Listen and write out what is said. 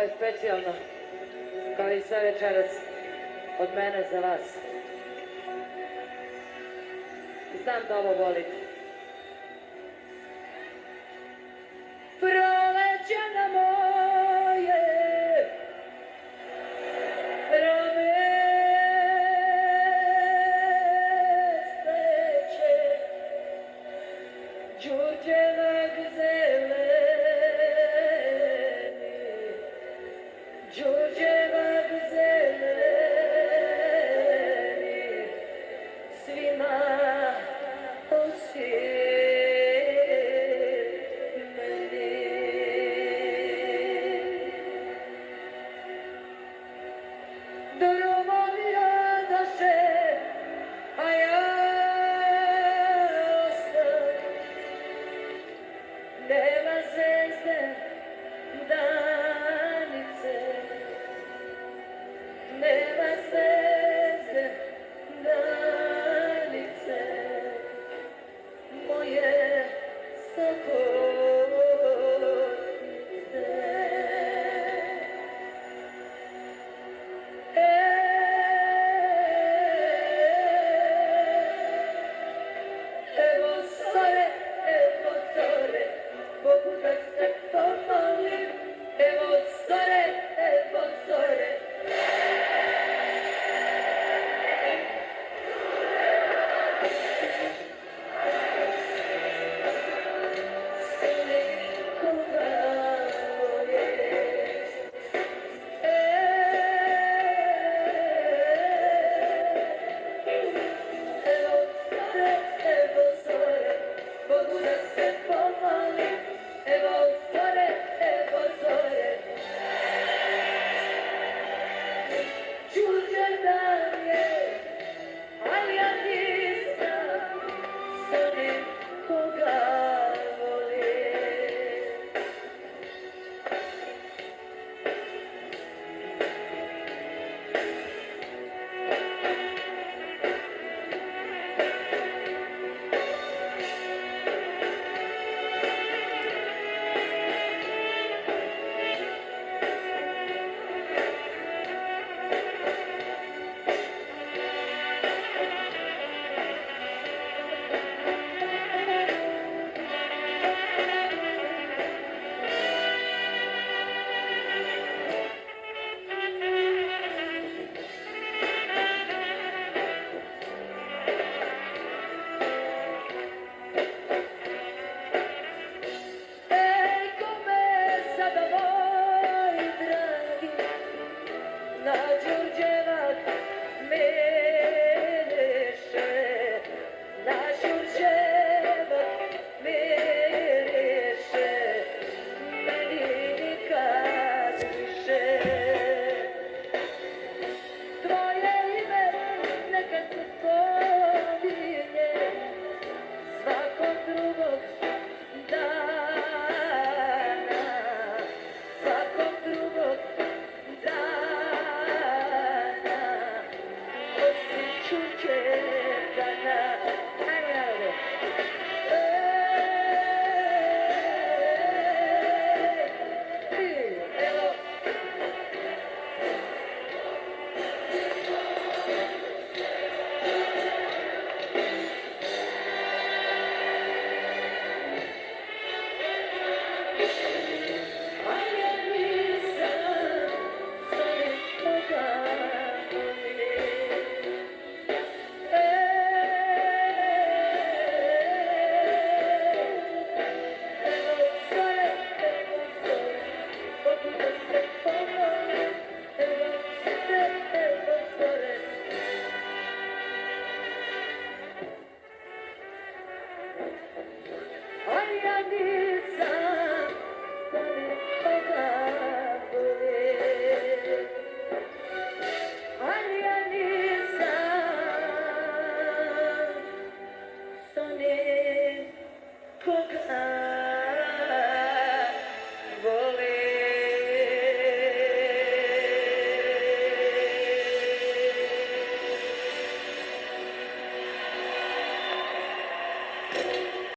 je specijalno, kao i sve večeras, od mene za vas. Znam da ovo volite. Proleće na moje rame steće, đurđevak zeleni, đurđevak zeleni, svima osim domovina da se, a ja ostam. Nema zvezde, danice, nema zvezde, danice, moje sokolice. Bogu da se pomolim, evo zore, evo zore. Bogu da se pomolim, evo zore, evo zore. Čuđen dan je, ali ja nisam s onim koga volim. Na đurđevak miriše, na đurđevak miriše, meni nikad više. Tvoje ime neka se spominje svakog drugog dana, svakog drugog dana. Čuđevana, ajmo narode. Evo. Ali ja nisam s onim koga